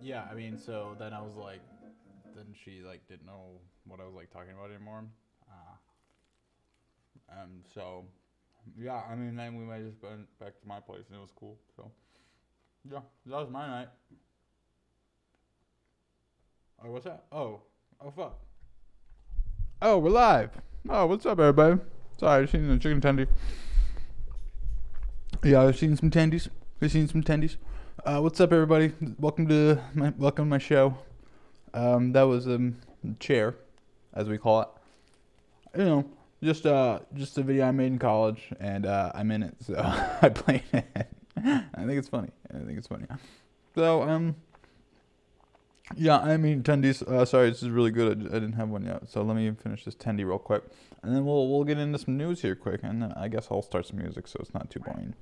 yeah, I mean, so then I was like, then she like didn't know what I was like talking about anymore. So yeah, I mean, then we might just went back to my place and it was cool. So yeah, that was my night. Oh, what's that? Oh fuck. Oh, we're live. Oh, what's up, everybody? Sorry, I've seen the chicken tendy. Yeah, I've seen some tendies. We've seen some tendies. What's up, everybody? Welcome to my show. That was chair, as we call it. You know, just a video I made in college, and I'm in it, so I played it. I think it's funny. So yeah, I mean tendies. Sorry, this is really good. I didn't have one yet, so let me finish this tendy real quick, and then we'll get into some news here quick, and then I guess I'll start some music so it's not too boring.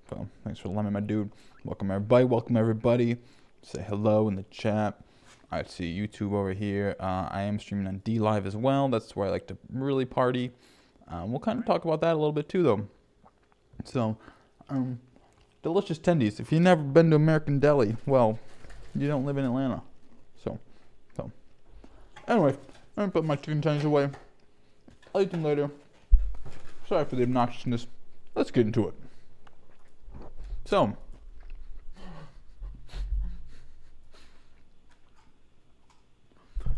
So thanks for letting me, my dude. Welcome everybody. Say hello in the chat. I see YouTube over here. I am streaming on D Live as well. That's where I like to really party. We'll kind of talk about that a little bit too, though. So, delicious tendies. If you've never been to American Deli, well, you don't live in Atlanta. So, anyway, I'm gonna put my chicken tendies away. I'll eat them later. Sorry for the obnoxiousness. Let's get into it. So,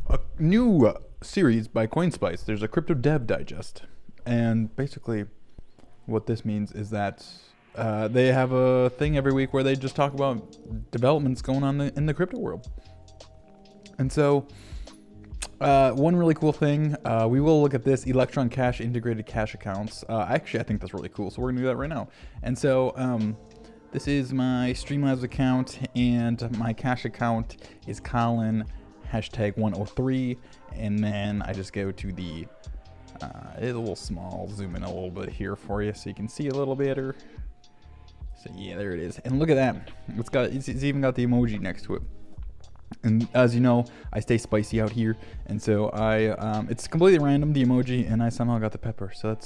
a new series by CoinSpice. There's a crypto dev digest, and basically, what this means is that they have a thing every week where they just talk about developments going on in the crypto world. And so, one really cool thing, we will look at this Electron Cash integrated cash accounts. Actually, I think that's really cool, so we're gonna do that right now. And so, this is my Streamlabs account, and my cash account is Collin #103, and then I just go to the, it's a little small, zoom in a little bit here for you so you can see a little better. So yeah, there it is, and look at that, it's even got the emoji next to it. And as you know, I stay spicy out here, and so it's completely random, the emoji, and I somehow got the pepper, so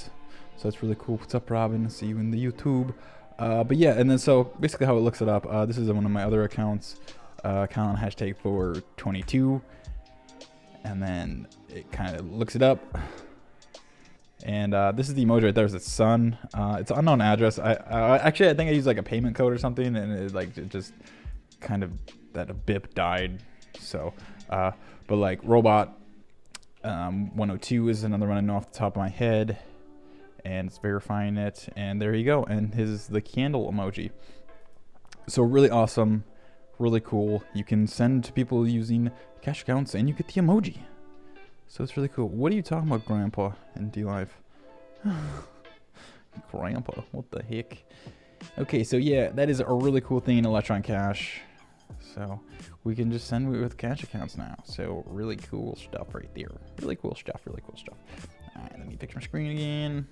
that's really cool. What's up, Robin? I see you in the YouTube. But yeah, and then so basically how it looks it up, this is one of my other accounts, Collin #422, and then it kind of looks it up, and this is the emoji right there. Is the sun. It's unknown address. I think I used like a payment code or something, and it just kind of that a bip died. So, but like robot 102 is another one I know off the top of my head. And it's verifying it, and there you go. And the candle emoji. So really awesome, really cool. You can send to people using cash accounts, and you get the emoji. So it's really cool. What are you talking about, Grandpa, in D Live? Grandpa, what the heck? Okay, so yeah, that is a really cool thing in Electron Cash. So we can just send with cash accounts now. So really cool stuff right there. Really cool stuff. All right, let me fix my screen again.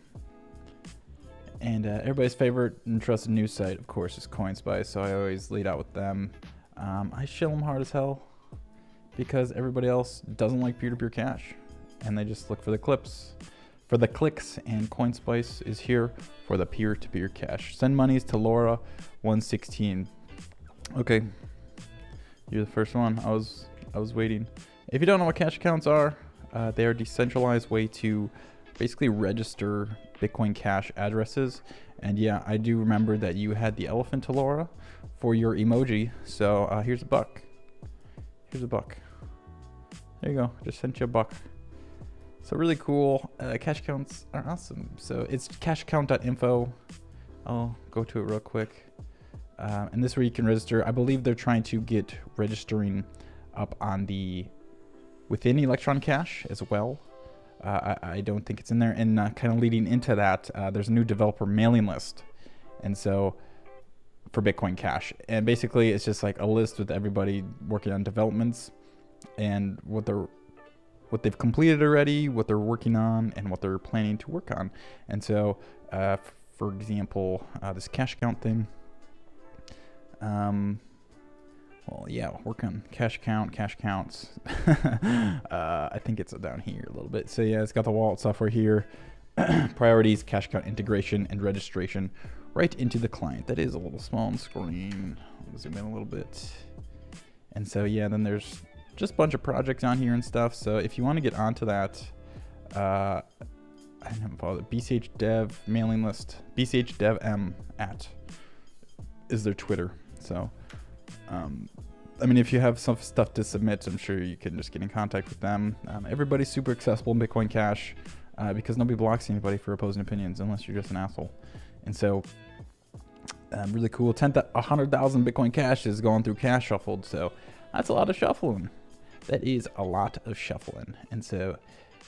And everybody's favorite and trusted news site, of course, is CoinSpice. So I always lead out with them. I shill them hard as hell because everybody else doesn't like peer-to-peer cash, and they just look for the clicks. And CoinSpice is here for the peer-to-peer cash. Send monies to Laura 116. Okay, you're the first one. I was waiting. If you don't know what cash accounts are, they are a decentralized way to basically register Bitcoin Cash addresses. And yeah, I do remember that you had the elephant to Laura for your emoji. So here's a buck. There you go. Just sent you a buck. So really cool. Cash accounts are awesome. So it's cashaccount.info. I'll go to it real quick. And this is where you can register. I believe they're trying to get registering up on within Electron Cash as well. I don't think it's in there. And kind of leading into that, there's a new developer mailing list. And so for Bitcoin Cash. And basically it's just like a list with everybody working on developments and what they've completed already, what they're working on, and what they're planning to work on. And so, for example, this cash account thing. Well, yeah, work on cash accounts. I think it's down here a little bit. So yeah, it's got the wallet software here. Priorities, cash account integration, and registration right into the client. That is a little small on the screen. I'll zoom in a little bit. And so yeah, then there's just a bunch of projects on here and stuff. So if you want to get onto that, I haven't followed it. BCH Dev mailing list. BCH Dev M at is their Twitter. So I mean, if you have some stuff to submit, I'm sure you can just get in contact with them. Everybody's super accessible in Bitcoin Cash because nobody blocks anybody for opposing opinions unless you're just an asshole. And so, really cool. 100,000 Bitcoin Cash is going through Cash Shuffled. So that's a lot of shuffling. That is a lot of shuffling. And so,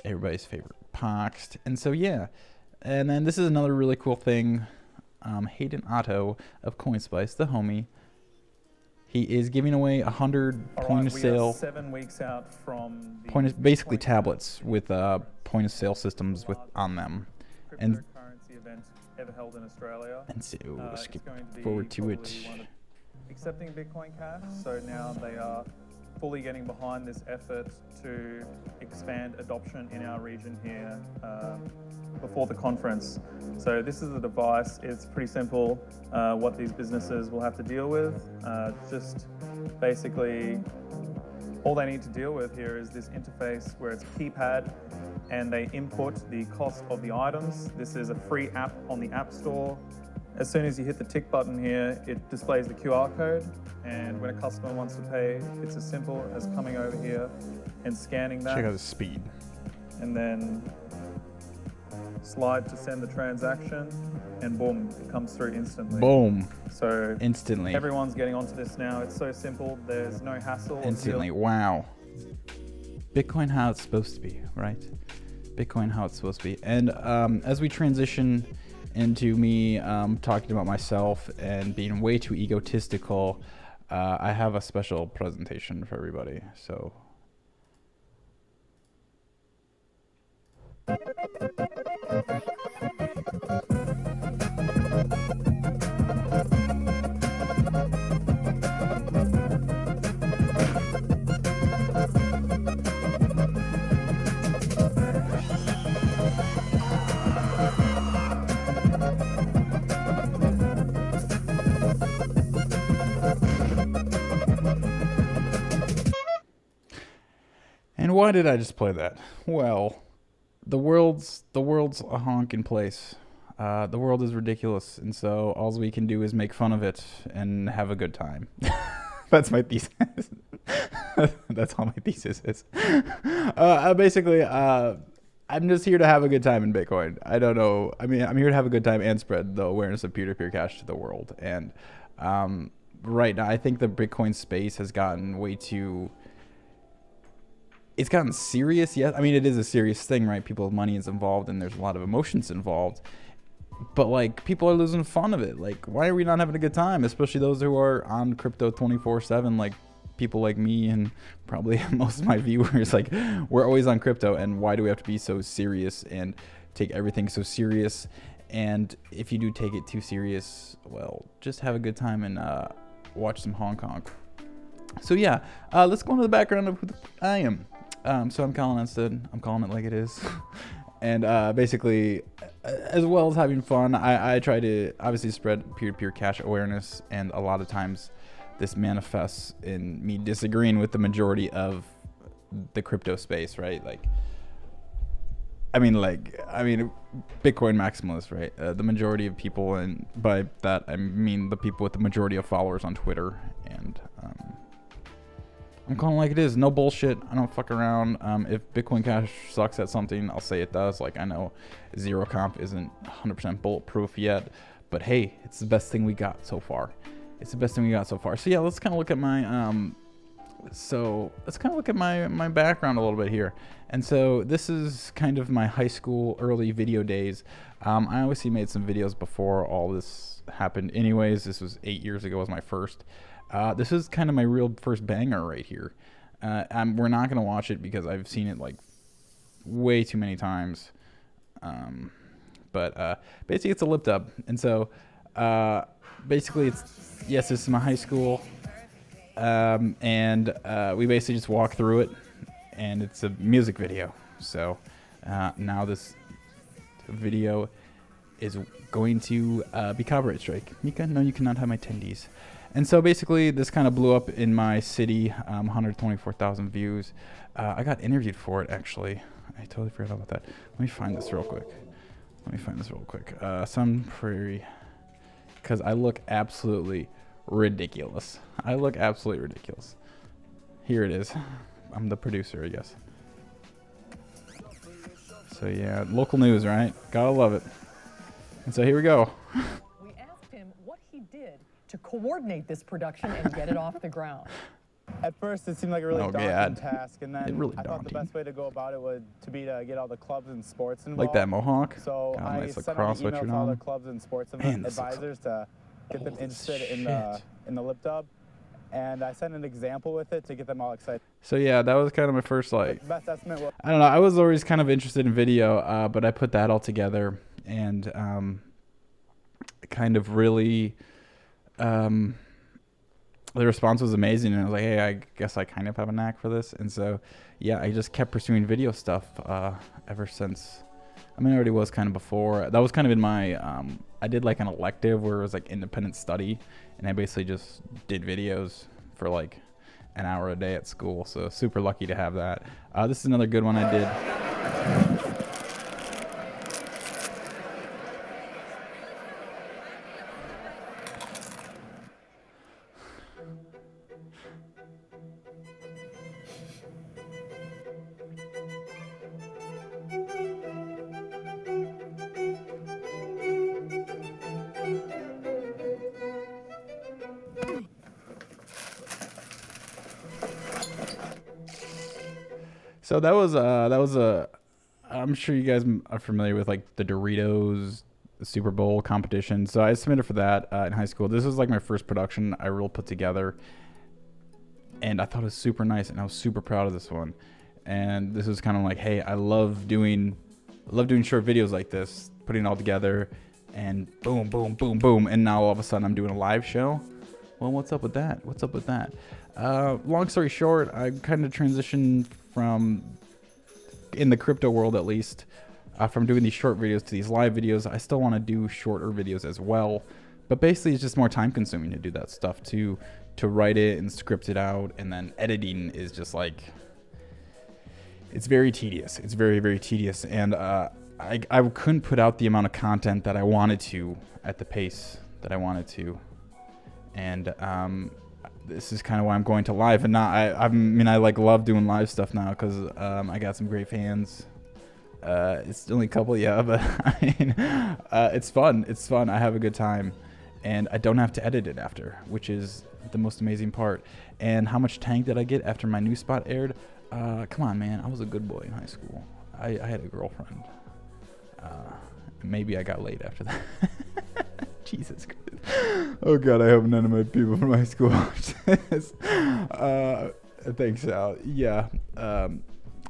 everybody's favorite Poxed. And so, yeah. And then this is another really cool thing. Hayden Otto of CoinSpice, the homie. He is giving away 100 point of sale. 7 weeks out from the basically tablets with point of sale systems on them, and cryptocurrency event ever held in Australia. And so skip forward to it. Accepting Bitcoin Cash, so now they are fully getting behind this effort to expand adoption in our region here before the conference. So this is the device. It's pretty simple what these businesses will have to deal with. Just basically all they need to deal with here is this interface where it's a keypad and they input the cost of the items. This is a free app on the App Store. As soon as you hit the tick button here, it displays the QR code, and when a customer wants to pay, it's as simple as coming over here and scanning that. Check out the speed. And then slide to send the transaction, and boom, it comes through instantly. Boom. So instantly. Everyone's getting onto this now. It's so simple. There's no hassle. Instantly. Wow. Bitcoin how it's supposed to be, right? Bitcoin how it's supposed to be. And as we transition into me talking about myself and being way too egotistical, I have a special presentation for everybody. So. And why did I just play that? Well, the world's a honking place. The world is ridiculous, and so all we can do is make fun of it and have a good time. That's my thesis. That's all my thesis is. Basically, I'm just here to have a good time in Bitcoin. I don't know. I mean, I'm here to have a good time and spread the awareness of peer-to-peer cash to the world. And right now, I think the Bitcoin space has gotten way too... It's gotten serious, yes. I mean, it is a serious thing, right? People's money is involved and there's a lot of emotions involved. But, like, people are losing fun of it. Like, why are we not having a good time? Especially those who are on crypto 24/7, like people like me and probably most of my viewers. Like, we're always on crypto, and why do we have to be so serious and take everything so serious? And if you do take it too serious, well, just have a good time and watch some Hong Kong. So, yeah, let's go into the background of who I am. So I'm Collin instead. I'm calling it like it is. And basically, as well as having fun, I try to obviously spread peer-to-peer cash awareness. And a lot of times this manifests in me disagreeing with the majority of the crypto space, right? I mean, Bitcoin maximalists, right? The majority of people, and by that I mean the people with the majority of followers on Twitter. And I'm calling it like it is. No bullshit. I don't fuck around. If Bitcoin Cash sucks at something, I'll say it does. Like, I know Zero Comp isn't 100% bulletproof yet, but hey, it's the best thing we got so far. So yeah, let's kind of look at my my background a little bit here. And so this is kind of my high school early video days. I obviously made some videos before all this happened. Anyways, this was 8 years ago. Was my first. This is kind of my real first banger right here. We're not going to watch it because I've seen it like way too many times. But basically it's a lip dub. And so basically this is my high school. And we basically just walk through it, and it's a music video. So now this video is going to be copyright strike. Mika, no, you cannot have my tendies. And so basically, this kind of blew up in my city, 124,000 views. I got interviewed for it, actually. I totally forgot about that. Let me find this real quick. Sun Prairie. Because I look absolutely ridiculous. Here it is. I'm the producer, I guess. So yeah, local news, right? Gotta love it. And so here we go. We asked him what he did to coordinate this production and get it off the ground. At first, it seemed like a really daunting task, and then I thought the best way to go about it would to get all the clubs and sports involved. Like that mohawk. So I nice sent out an email to all the clubs and sports advisors to get them interested in the lip dub, and I sent an example with it to get them all excited. So yeah, that was kind of my first Best estimate was, I don't know. I was always kind of interested in video, but I put that all together and kind of really. The response was amazing, and I was like, hey, I guess I kind of have a knack for this. And so, yeah, I just kept pursuing video stuff ever since. I mean, I already was kind of before. That was kind of in my, I did like an elective where it was like independent study, and I basically just did videos for like an hour a day at school. So super lucky to have that. This is another good one I did. So that was a, I'm sure you guys are familiar with like the Doritos Super Bowl competition. So I submitted for that in high school. This was like my first production I really put together, and I thought it was super nice, and I was super proud of this one. And this was kind of like, hey, I love doing short videos like this, putting it all together, and boom, boom, boom, boom, and now all of a sudden I'm doing a live show. Well, what's up with that? Long story short, I kind of transitioned from, in the crypto world at least, from doing these short videos to these live videos. I still want to do shorter videos as well, but basically it's just more time consuming to do that stuff, to write it and script it out, and then editing is just like, it's very tedious. It's very, very tedious, and I couldn't put out the amount of content that I wanted to at the pace that I wanted to, and this is kind of why I'm going to live, and not. I mean, I like love doing live stuff now because I got some great fans. It's only a couple, yeah, but I mean, it's fun. It's fun. I have a good time, and I don't have to edit it after, which is the most amazing part. And how much tank did I get after my new spot aired? Come on, man. I was a good boy in high school. I had a girlfriend. Maybe I got laid after that. Jesus Christ. Oh God, I hope none of my people from high school watch this. Thanks, Al. Yeah.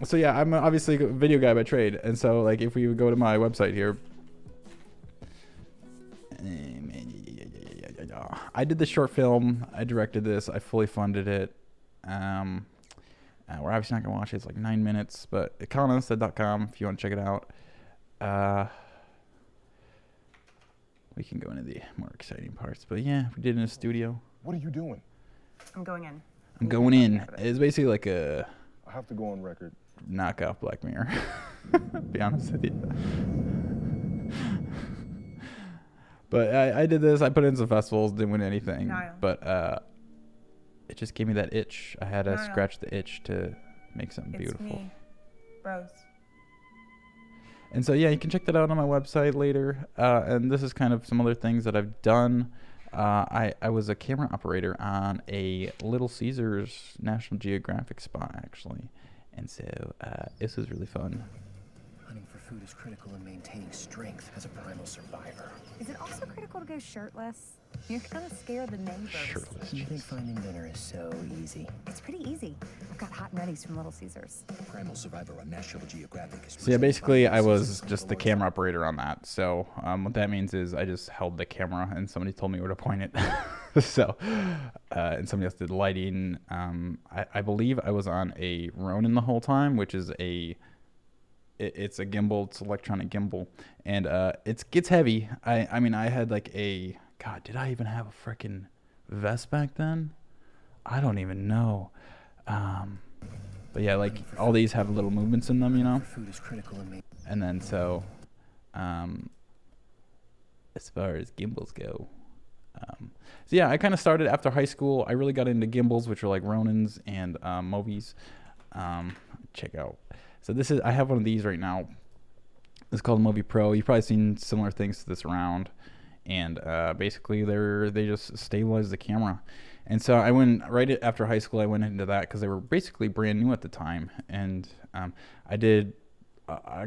So yeah, I'm obviously a video guy by trade, and so like if we would go to my website here, I did the short film. I directed this. I fully funded it. We're obviously not gonna watch it. It's like 9 minutes, but collinunstead.com if you want to check it out. We can go into the more exciting parts, but yeah, we did it in a studio. What are you doing? I'm going in. I'm going in. It's basically like a I have to go on record. knockoff Black Mirror. Be honest with you. But I did this. I put it in some festivals. Didn't win anything. Niall. But it just gave me that itch. I had to Niall. scratch the itch to make something It's beautiful. me, Rose. And so, yeah, you can check that out on my website later. And this is kind of some other things that I've done. I was a camera operator on a Little Caesars National Geographic spot, actually. And so this was really fun. Hunting for food is critical in maintaining strength as a primal survivor. Is it also critical to go shirtless? You're gonna scare the neighbors. Shirtless. You think finding dinner is so easy? It's pretty easy. I've got hot nutties from Little Caesars. Primal Survivor on National Geographic is So yeah, basically I was just the camera operator on that. So what that means is I just held the camera and somebody told me where to point it. So, and somebody else did lighting. I believe I was on a Ronin the whole time, which is a it's a gimbal. It's electronic gimbal, and it gets heavy. I mean, I had like a God. Did I even have a freaking vest back then? I don't even know. But yeah, like all these have little movements in them, you know. Food is critical in me. And then so, as far as gimbals go, so yeah, I kind of started after high school. I really got into gimbals, which are like Ronins and Movies. Check out. So this is, I have one of these right now. It's called Movie Pro. You've probably seen similar things to this around, and basically they just stabilize the camera. And so I went right after high school. I went into that because they were basically brand new at the time, and I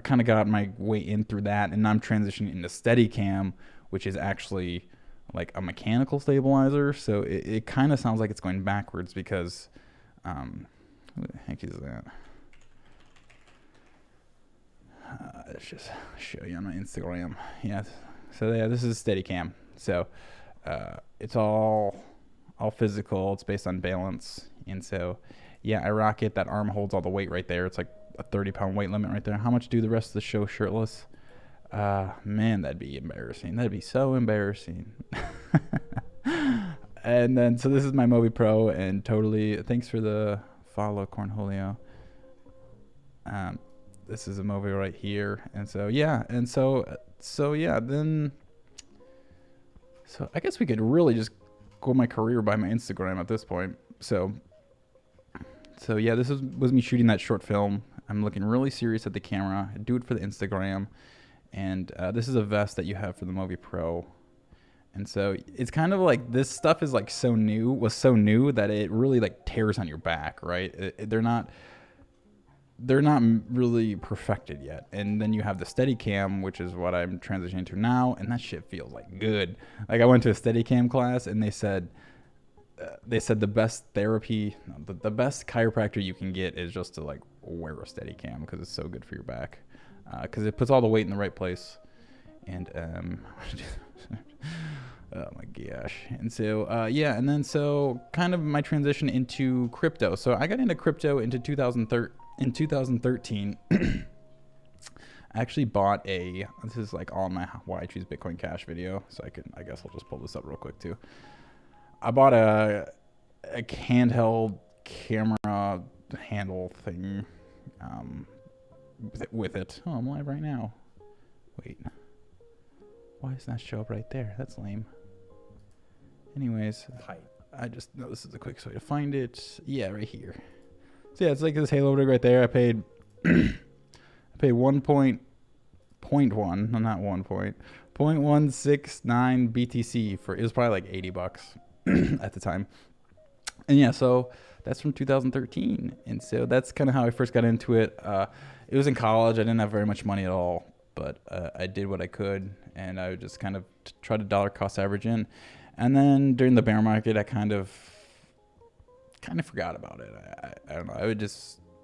kind of got my way in through that, and I'm transitioning into Steadicam, which is actually like a mechanical stabilizer. So it kind of sounds like it's going backwards because who the heck is that? Let's just show you on my Instagram. Yeah. So yeah, this is Steadicam. So it's all physical. It's based on balance, and so yeah, I rock it. That arm holds all the weight right there. It's like a 30-pound weight limit right there. How much do the rest of the show shirtless? Man, that'd be embarrassing. That'd be so embarrassing. And then so this is my Mobi Pro, and totally thanks for the follow, Cornholio. This is a Mobi right here, and so yeah, yeah, then so I guess we could really just go my career by my Instagram at this point. So yeah, this was me shooting that short film. I'm looking really serious at the camera. I do it for the Instagram, and this is a vest that you have for the Mobi Pro. And so it's kind of like this stuff is like so new that it really like tears on your back, right? They're not really perfected yet. And then you have the Steadicam, which is what I'm transitioning to now, and that shit feels like good. Like I went to a Steadicam class, and they said the best therapy, the best chiropractor you can get is just to like wear a Steadicam because it's so good for your back, because it puts all the weight in the right place. And oh my gosh. And so yeah, and then so kind of my transition into crypto. So I got into crypto into 2013. I actually bought this is like all my why I choose Bitcoin Cash video, so I guess I'll just pull this up real quick too. I bought a handheld camera handle thing with it. Oh, I'm live right now. Wait. Why does that show up right there? That's lame. Anyways, I just know this is the quickest way to find it. Yeah, right here. So yeah, it's like this Halo rig right there. I paid 0.169 BTC for, it was probably like $80 at the time. And yeah, so that's from 2013. And so that's kind of how I first got into it. It was in college. I didn't have very much money at all, but I did what I could, and I would just kind of try to dollar cost average in. And then during the bear market, I kind of forgot about it. I don't know. I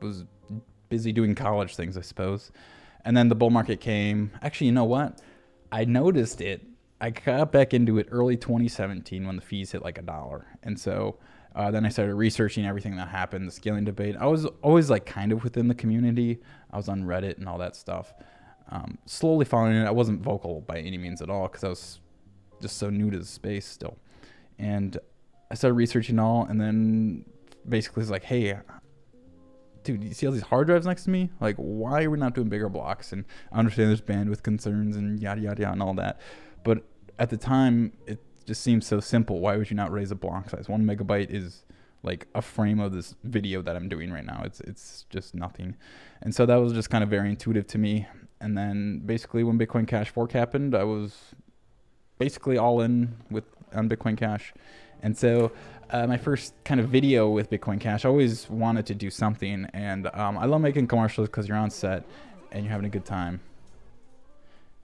was busy doing college things, I suppose. And then the bull market came. Actually, you know what? I noticed it. I got back into it early 2017 when the fees hit like $1. And so then I started researching everything that happened, the scaling debate. I was always like kind of within the community. I was on Reddit and all that stuff. Slowly following it. I wasn't vocal by any means at all because I was just so new to the space still. And I started researching all, and then basically it's like, hey, dude, you see all these hard drives next to me? Like, why are we not doing bigger blocks? And I understand there's bandwidth concerns and yada, yada, yada, and all that. But at the time, it just seems so simple. Why would you not raise a block size? 1 megabyte is like a frame of this video that I'm doing right now. It's just nothing. And so that was just kind of very intuitive to me. And then basically when Bitcoin Cash fork happened, I was basically all in on Bitcoin Cash. And so my first kind of video with Bitcoin Cash, I always wanted to do something. And I love making commercials because you're on set and you're having a good time.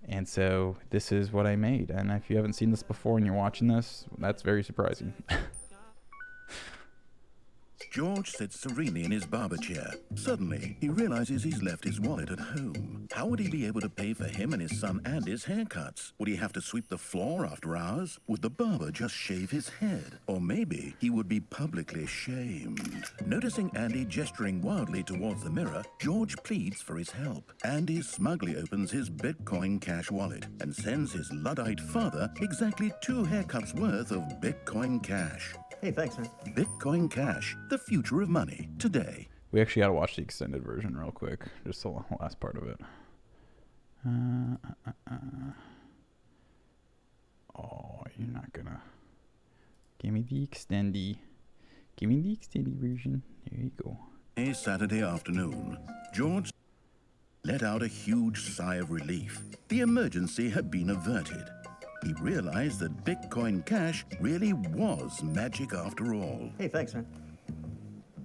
And so this is what I made. And if you haven't seen this before and you're watching this, that's very surprising. George sits serenely in his barber chair. Suddenly, he realizes he's left his wallet at home. How would he be able to pay for him and his son Andy's haircuts? Would he have to sweep the floor after hours? Would the barber just shave his head? Or maybe he would be publicly shamed. Noticing Andy gesturing wildly towards the mirror, George pleads for his help. Andy smugly opens his Bitcoin Cash wallet and sends his Luddite father exactly 2 haircuts worth of Bitcoin Cash. Hey, thanks, man. Bitcoin Cash, the future of money, today. We actually got to watch the extended version real quick. Just the last part of it. Oh, you're not gonna... Give me the extendy. Give me the extended version. There you go. A Saturday afternoon, George let out a huge sigh of relief. The emergency had been averted. He realized that Bitcoin Cash really was magic after all. Hey, thanks, man.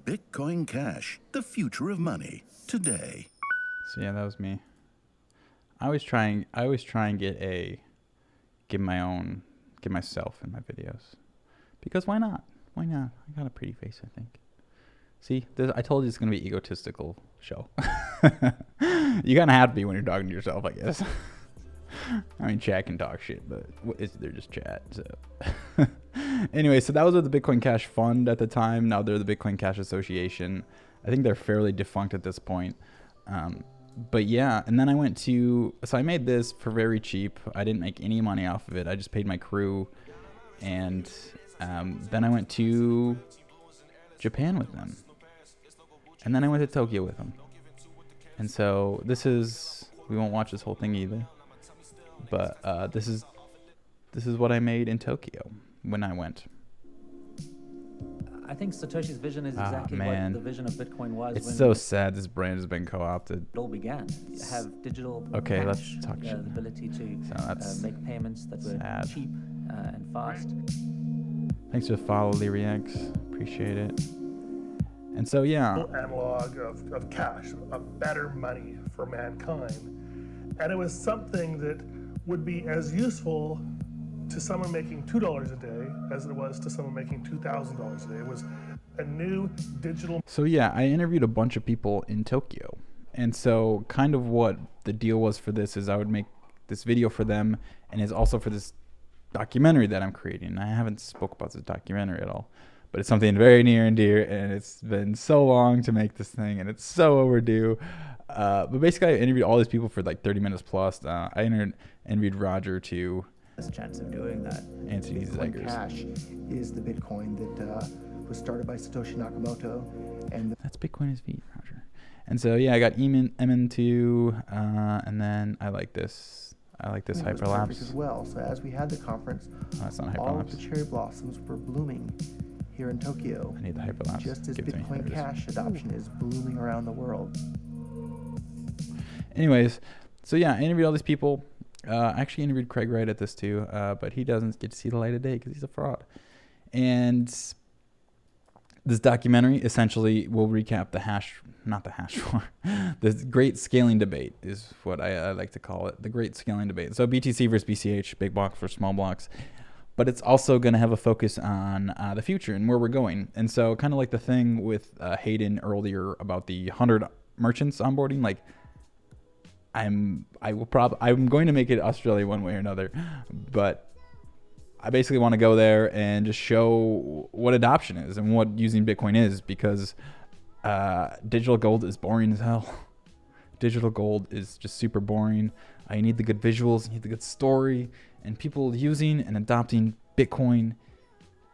Bitcoin Cash, the future of money, today. So yeah, that was me. I always try and get myself in my videos. Because why not? Why not? I got a pretty face, I think. See, I told you it's going to be egotistical show. You kind of have to be when you're talking to yourself, I guess. I mean, chat can talk shit, but they're just chat. So, anyway, so that was with the Bitcoin Cash Fund at the time. Now they're the Bitcoin Cash Association. I think they're fairly defunct at this point. But yeah, and then so I made this for very cheap. I didn't make any money off of it. I just paid my crew, and then I went to Japan with them, and then I went to Tokyo with them. And so we won't watch this whole thing either. But this is what I made in Tokyo when I went. I think Satoshi's vision is exactly what the vision of Bitcoin was. It's so sad this brand has been co-opted. It all began. You have digital okay, cash, let's talk the ability to make payments that were cheap and fast. Thanks for the follow, Lyriax. Appreciate it. And so, yeah. Analog of cash, of better money for mankind. And it was something that would be as useful to someone making $2 a day as it was to someone making $2,000 a day. It was a new digital. So yeah, I interviewed a bunch of people in Tokyo. And so kind of what the deal was for this is I would make this video for them, and it's also for this documentary that I'm creating. I haven't spoke about this documentary at all, but it's something very near and dear, and it's been so long to make this thing, and it's so overdue. But basically, I interviewed all these people for like 30 minutes plus. I interviewed Roger too. There's a chance of doing that. Anthony Bitcoin Cash is the Bitcoin that was started by Satoshi Nakamoto, and that's Bitcoin is V, Roger. And so yeah, I got Emin2, and then I like this. I like this hyperlapse as well. So as we had the conference, that's not all of hyperlapse. the cherry blossoms were blooming here in Tokyo. I need the hyperlapse. Just as Bitcoin Cash adoption is blooming around the world. Anyways, so yeah, I interviewed all these people. I actually interviewed Craig Wright at this too, but he doesn't get to see the light of day because he's a fraud. And this documentary essentially will recap the great scaling debate is what I like to call it, the great scaling debate. So BTC versus BCH, big blocks versus small blocks. But it's also going to have a focus on the future and where we're going. And so kind of like the thing with Hayden earlier about the 100 merchants onboarding, like I'm going to make it Australia one way or another, but I basically want to go there and just show what adoption is and what using Bitcoin is, because digital gold is boring as hell. Digital gold is just super boring. You need the good visuals, you need the good story, and people using and adopting Bitcoin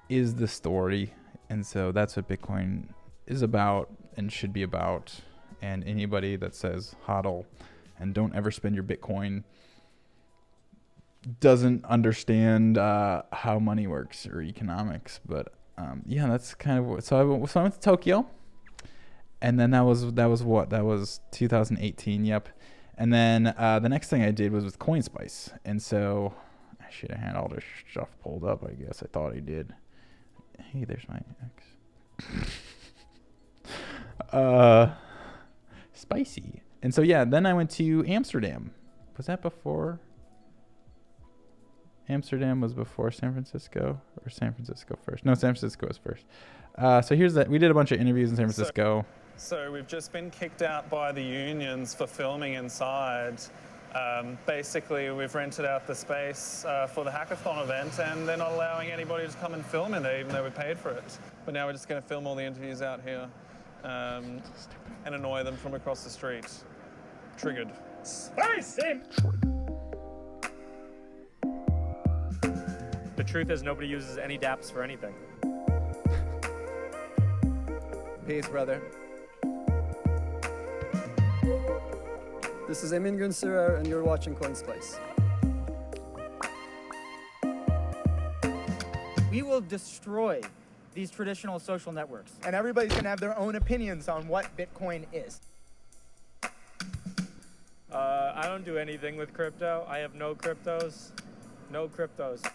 is the story. And so that's what Bitcoin is about and should be about. And anybody that says hodl and don't ever spend your Bitcoin doesn't understand how money works or economics. But yeah, that's kind of what. So I went to Tokyo, and then that was 2018. Yep. And then the next thing I did was with CoinSpice, and so I should have had all this stuff pulled up. I guess I thought I did. Hey, there's my ex. Spicy. And so yeah, then I went to Amsterdam. Was that before? Amsterdam was before San Francisco, or San Francisco first? No, San Francisco was first. So here's that. We did a bunch of interviews in San Francisco. So we've just been kicked out by the unions for filming inside. Basically, we've rented out the space for the hackathon event, and they're not allowing anybody to come and film in there, even though we paid for it. But now we're just going to film all the interviews out here and annoy them from across the street. Triggered. Spicy! The truth is, nobody uses any dApps for anything. Peace, brother. This is Emin Günsever, and you're watching CoinSplice. We will destroy these traditional social networks. And everybody's going to have their own opinions on what Bitcoin is. I don't do anything with crypto. I have no cryptos. No cryptos.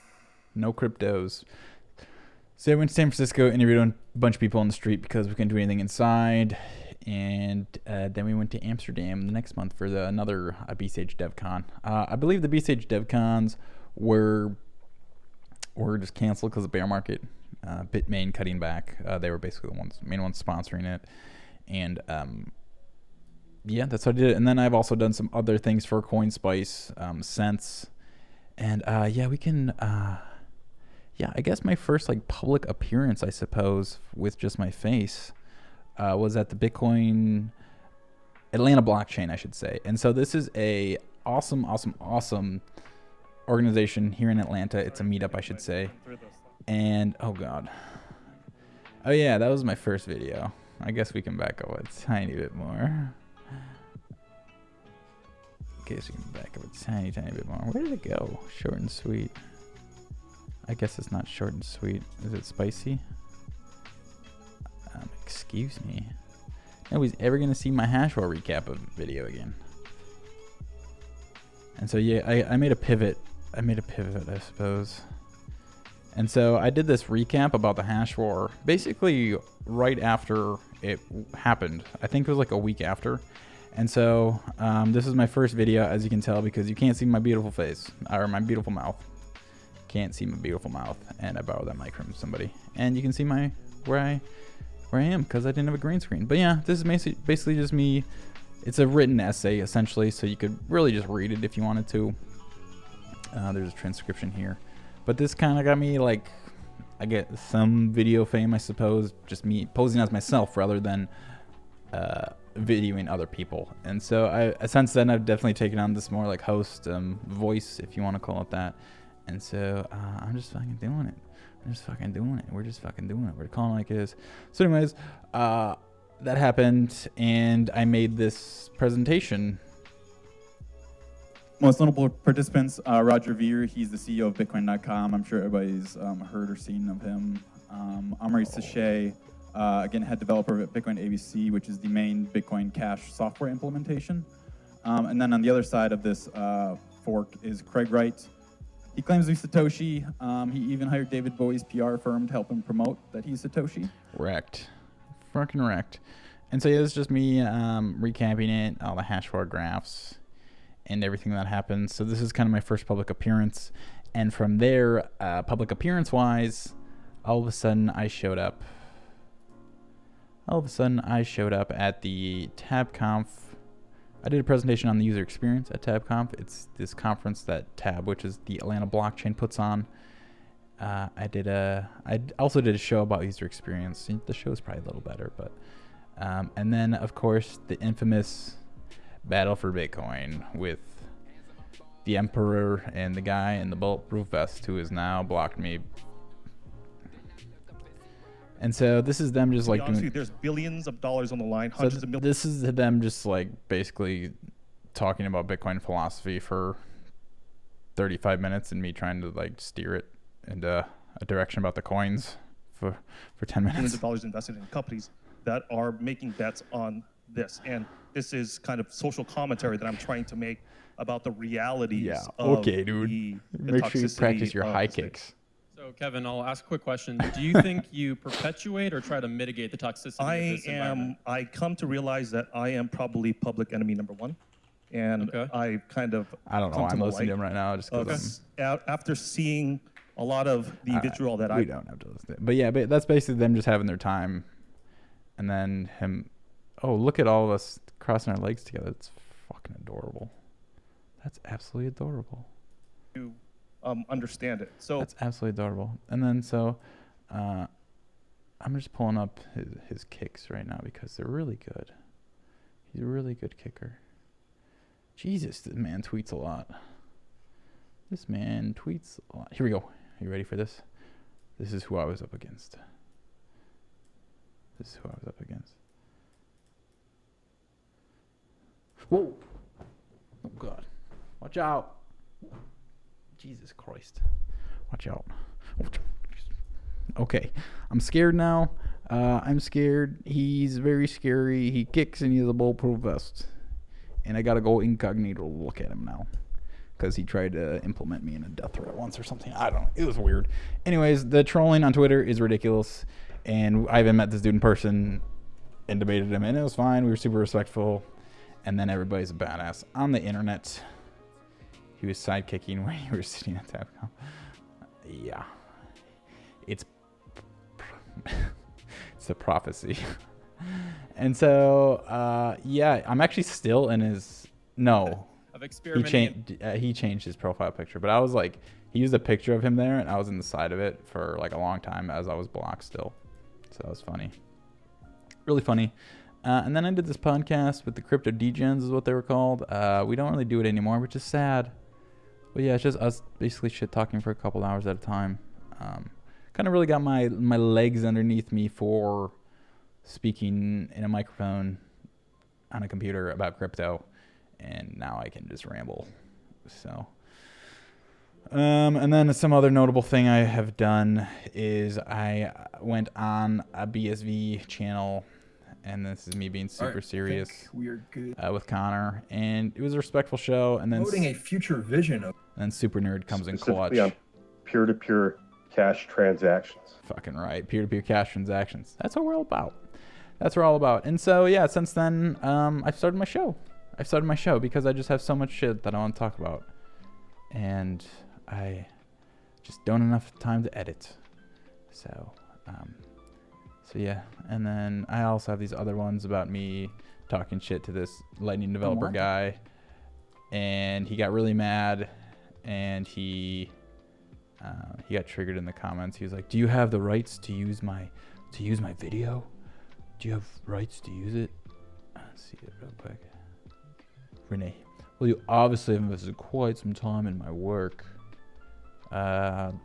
No cryptos. So I went to San Francisco, interviewed a bunch of people on the street because we couldn't do anything inside. And then we went to Amsterdam the next month for another BCH DevCon. I believe the BCH DevCons were just canceled because of bear market. Bitmain cutting back. They were basically the main ones sponsoring it. And yeah, that's what I did. And then I've also done some other things for CoinSpice since. And yeah, we can... yeah, I guess my first like public appearance, I suppose, with just my face, was at the Bitcoin Atlanta blockchain, I should say. And so this is a awesome organization here in Atlanta. It's a meetup, I should say. And oh god, oh yeah, that was my first video. I guess we can back up a tiny bit more. Okay, so we can back up a tiny bit more. Where did it go? Short and sweet. I guess it's not short and sweet. Is it spicy? Excuse me. Nobody's ever gonna see my hash war recap of video again. And so yeah, I made a pivot. I suppose. And so I did this recap about the hash war basically right after it happened. I think it was like a week after. And so this is my first video, as you can tell, because you can't see my beautiful face or my beautiful mouth. Can't see my beautiful mouth, and I borrowed that mic from somebody. And you can see where I am because I didn't have a green screen. But yeah, this is basically just me. It's a written essay essentially, so you could really just read it if you wanted to. There's a transcription here, but this kind of got me like, I get some video fame, I suppose, just me posing as myself rather than videoing other people. And so since then I've definitely taken on this more like host voice, if you want to call it that. And so I'm just fucking doing it. We're just fucking doing it. We're calling it like it is. So anyways, that happened, and I made this presentation. Most notable participants, Roger Ver, he's the CEO of Bitcoin.com. I'm sure everybody's heard or seen of him. Amaury Sachet, again, head developer at Bitcoin ABC, which is the main Bitcoin Cash software implementation. And then on the other side of this fork is Craig Wright. He claims to be Satoshi. He even hired David Bowie's PR firm to help him promote that he's Satoshi. Wrecked. Fucking wrecked. And so yeah, it's just me recapping it, all the hash war graphs, and everything that happened. So this is kind of my first public appearance. And from there, public appearance-wise, all of a sudden I showed up. At the TabConf. I did a presentation on the user experience at TabConf. It's this conference that Tab, which is the Atlanta blockchain, puts on. I also did a show about user experience. The show is probably a little better, but and then of course the infamous battle for Bitcoin with the Emperor and the guy in the bulletproof vest who has now blocked me. And so this is them just like honestly, there's billions of dollars on the line, hundreds of millions. This is them just like basically talking about Bitcoin philosophy for 35 minutes and me trying to like steer it into a direction about the coins for 10 minutes. Millions of dollars invested in companies that are making bets on this. And this is kind of social commentary that I'm trying to make about the realities of okay, dude. The Make sure you practice your high kicks. So, Kevin, I'll ask a quick question. Do you think you perpetuate or try to mitigate the toxicity of this environment? I come to realize that I am probably public enemy number one. and I kind of I don't know. I'm listening to him right now. Just because after seeing a lot of the vitriol that we don't have to listen to it. But yeah, but that's basically them just having their time, and then him. Oh, look at all of us crossing our legs together. It's fucking adorable. That's absolutely adorable. To understand it. So that's absolutely adorable. And then I'm just pulling up his kicks right now because they're really good. He's a really good kicker. Jesus, this man tweets a lot. This man tweets a lot. Here we go. Are you ready for this? This is who I was up against. This is who I was up against. Whoa. Oh, God. Watch out. Jesus Christ. Watch out. Okay. I'm scared now. I'm scared. He's very scary. He kicks and he has a bulletproof vest. And I gotta go incognito to look at him now. Because he tried to implement me in a death threat once or something. I don't know. It was weird. Anyways, the trolling on Twitter is ridiculous. And I even met this dude in person and debated him. And it was fine. We were super respectful. And then everybody's a badass on the internet. He was sidekicking when you were sitting at Tabcom. Yeah. It's a prophecy. And so, yeah, I'm actually still in his... No. He changed his profile picture. But I was like... He used a picture of him there, and I was in the side of it for like a long time as I was blocked still. So that was funny. Really funny. And then I did this podcast with the Crypto Degens is what they were called. We don't really do it anymore, which is sad. But yeah, it's just us basically shit talking for a couple hours at a time. Kind of really got my legs underneath me for speaking in a microphone on a computer about crypto. And now I can just ramble. So, and then some other notable thing I have done is I went on a BSV channel, and this is me being super serious. We are good. With Connor, and it was a respectful show. And then promoting a future vision of. And Super Nerd comes in clutch. On peer-to-peer cash transactions. Fucking right, peer-to-peer cash transactions. That's what we're all about. That's what we're all about. And so yeah, since then, I've started my show. I've started my show because I just have so much shit that I want to talk about, and I just don't have enough time to edit. So yeah, and then I also have these other ones about me talking shit to this Lightning developer guy, and he got really mad, and he got triggered in the comments. He was like, "Do you have the rights to use my video? Do you have rights to use it?" Let's see it real quick. Renee, well, you obviously have invested quite some time in my work. And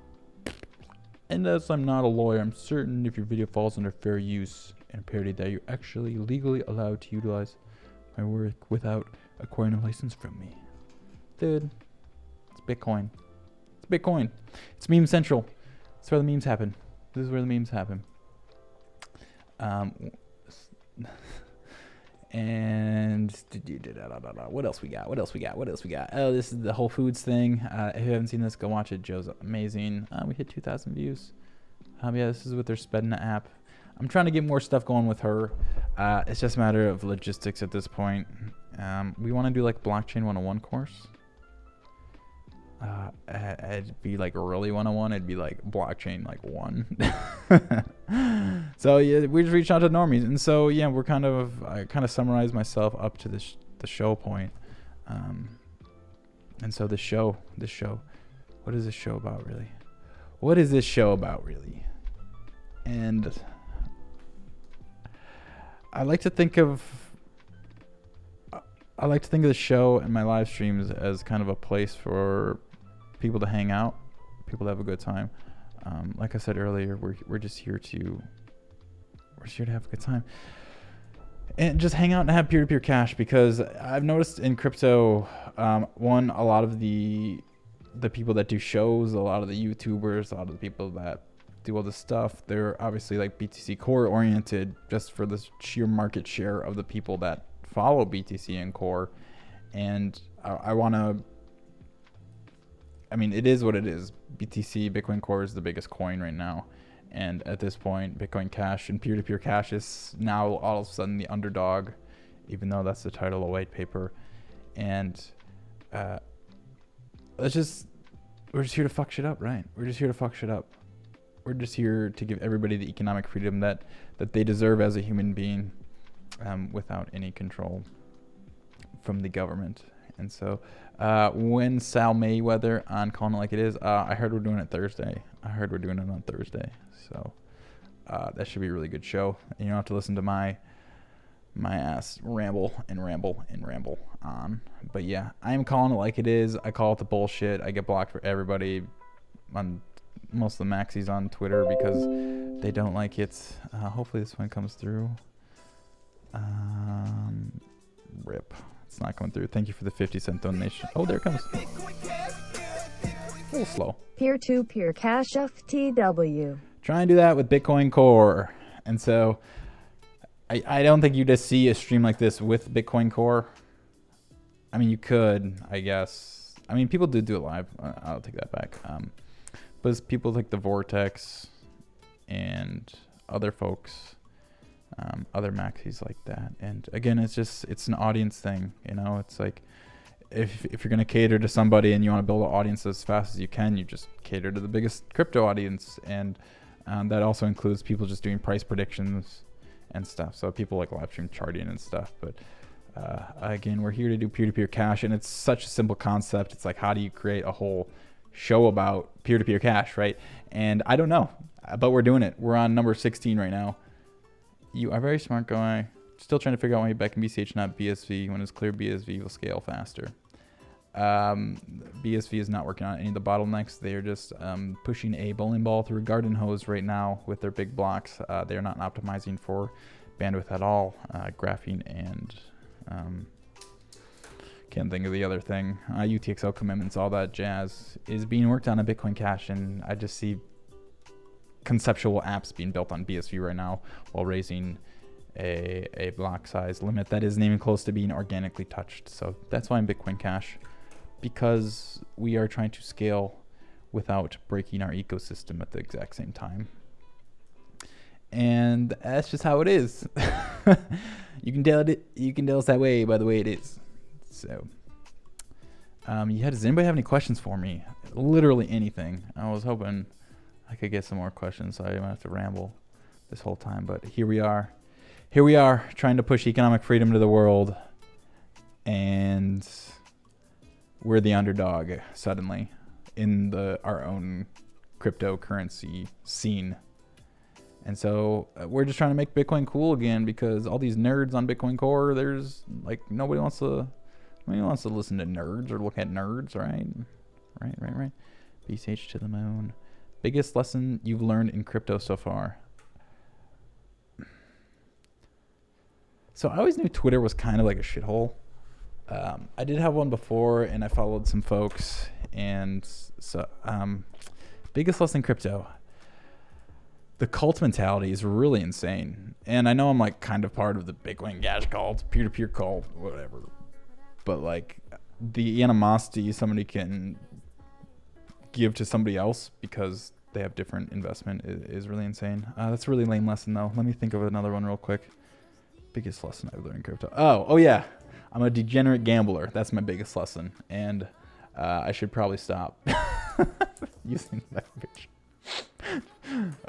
as I'm not a lawyer, I'm certain if your video falls under fair use and parody that you're actually legally allowed to utilize my work without acquiring a license from me. Dude, it's Bitcoin. It's Bitcoin. It's Meme Central. That's where the memes happen. This is where the memes happen. And what else we got? Oh, this is the Whole Foods thing. If you haven't seen this, go watch it. Joe's amazing. We hit 2,000 views. Yeah, this is with their Spedna app. I'm trying to get more stuff going with her. It's just a matter of logistics at this point. We want to do like blockchain 101 course. It'd be like really 101. It'd be like blockchain like 1. So yeah, we just reached out to normies, and so yeah, I kind of summarized myself up to the show point. And so the show, what is this show about really? What is this show about really? And I like to think of the show and my live streams as kind of a place for people to hang out, people to have a good time. Like I said earlier, we're just here to have a good time and just hang out and have peer-to-peer cash, because I've noticed in crypto, a lot of the people that do shows, a lot of the YouTubers, a lot of the people that do all this stuff, they're obviously like BTC Core oriented just for the sheer market share of the people that follow BTC and Core. And I want to, it is what it is. BTC, Bitcoin Core is the biggest coin right now. And at this point, Bitcoin Cash and peer-to-peer cash is now all of a sudden the underdog, even though that's the title of the white paper. And we're just here to fuck shit up, right? We're just here to fuck shit up. We're just here to give everybody the economic freedom that they deserve as a human being, without any control from the government. And so when Sal Mayweather on Calling It Like It Is, I heard we're doing it Thursday. I heard we're doing it on Thursday. So that should be a really good show. And you don't have to listen to my ass ramble on. But yeah, I am calling it like it is. I call it the bullshit. I get blocked for everybody on most of the maxis on Twitter because they don't like it. Hopefully this one comes through. Rip. It's not coming through. Thank you for the 50-cent donation. Oh, there it comes. A little slow. Peer-to-peer cash FTW. Try and do that with Bitcoin Core. And so I don't think you just see a stream like this with Bitcoin Core. I mean, you could, I guess. I mean, people do it live. I'll take that back. But it's people like the Vortex and other folks, other maxis like that. And again, it's an audience thing. You know, it's like if you're going to cater to somebody and you want to build an audience as fast as you can, you just cater to the biggest crypto audience. And that also includes people just doing price predictions and stuff. So people like live stream charting and stuff. But again, we're here to do peer-to-peer cash, and it's such a simple concept. It's like, how do you create a whole show about peer-to-peer cash, right? And I don't know, but we're doing it. We're on number 16 right now. You are a very smart guy. Still trying to figure out why you back in BCH, not BSV. When it's clear BSV will scale faster. BSV is not working on any of the bottlenecks. They are just pushing a bowling ball through a garden hose right now with their big blocks. They are not optimizing for bandwidth at all. Graphene and can't think of the other thing. UTXO commitments, all that jazz is being worked on in Bitcoin Cash, and I just see conceptual apps being built on BSV right now while raising a block size limit that isn't even close to being organically touched. So that's why I'm Bitcoin Cash, because we are trying to scale without breaking our ecosystem at the exact same time. And that's just how it is. You can tell it's that way by the way it is. So does anybody have any questions for me? Literally anything. I was hoping I could get some more questions so I don't have to ramble this whole time, but here we are trying to push economic freedom to the world, and we're the underdog suddenly in our own cryptocurrency scene. And so we're just trying to make Bitcoin cool again, because all these nerds on Bitcoin Core, there's like nobody wants to listen to nerds or look at nerds, right? Right. BCH to the moon. Biggest lesson you've learned in crypto so far? So I always knew Twitter was kind of like a shithole. I did have one before, and I followed some folks. And so, biggest lesson in crypto. The cult mentality is really insane. And I know I'm like kind of part of the Bitcoin Cash cult, peer-to-peer cult, whatever. But like the animosity somebody can give to somebody else because they have different investment is really insane. That's a really lame lesson though. Let me think of another one real quick. Biggest lesson I've learned in crypto. Oh yeah. I'm a degenerate gambler. That's my biggest lesson. And I should probably stop using language.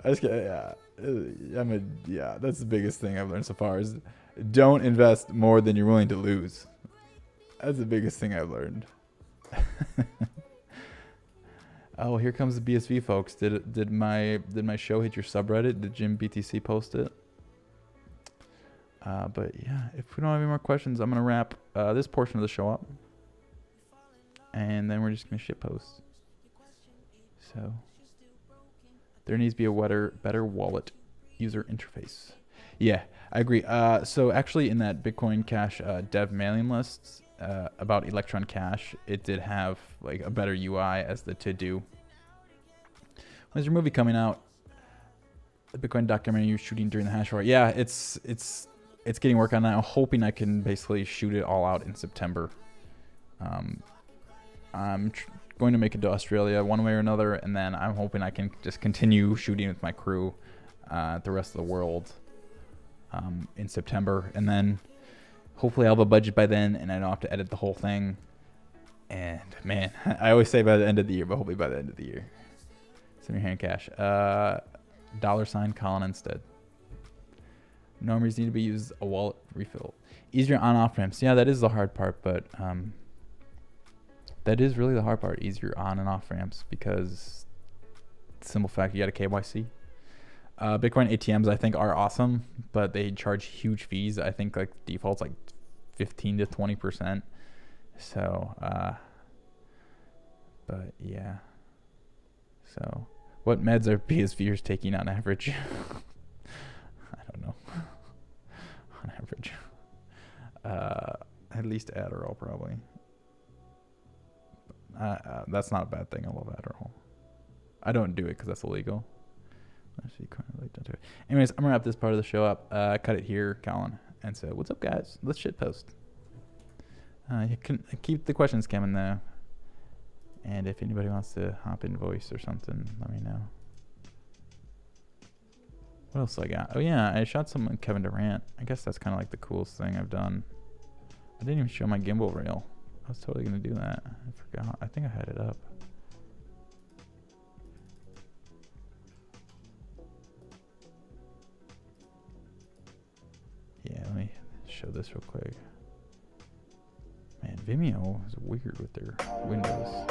I just that's the biggest thing I've learned so far is don't invest more than you're willing to lose. That's the biggest thing I've learned. Oh, here comes the BSV folks. Did my show hit your subreddit? Did Jim BTC post it? But yeah, if we don't have any more questions, I'm gonna wrap this portion of the show up, and then we're just gonna shitpost. So there needs to be a better wallet user interface. Yeah, I agree. So actually, in that Bitcoin Cash dev mailing lists about Electron Cash, it did have like a better UI as the to-do. When's your movie coming out? The Bitcoin documentary you're shooting during the hash war. Yeah, it's getting work on that. I'm hoping I can basically shoot it all out in September. I'm going to make it to Australia one way or another, and then I'm hoping I can just continue shooting with my crew the rest of the world in September, and then hopefully I'll have a budget by then, and I don't have to edit the whole thing. And man, I always say by the end of the year, but hopefully by the end of the year. Send me your hand cash. $sign Collin instead. No numbers need to be used. A wallet refill. Easier on-off ramps. Yeah, that is the hard part, but that is really the hard part. Easier on and off ramps because simple fact, you got a KYC. Bitcoin ATMs I think are awesome, but they charge huge fees. I think like default's like 15 to 20%. So, but yeah. So, what meds are PSVers taking on average? I don't know. On average, at least Adderall probably. That's not a bad thing. I love Adderall. I don't do it because that's illegal. Anyways, I'm gonna wrap this part of the show up. Cut it here, Collin. And so, what's up, guys? Let's shit post. You can keep the questions coming though. And if anybody wants to hop in voice or something, let me know. What else I got? Oh yeah, I shot some Kevin Durant. I guess that's kind of like the coolest thing I've done. I didn't even show my gimbal reel. I was totally gonna do that. I forgot. I think I had it up. Yeah, let me show this real quick. Man, Vimeo is weird with their windows.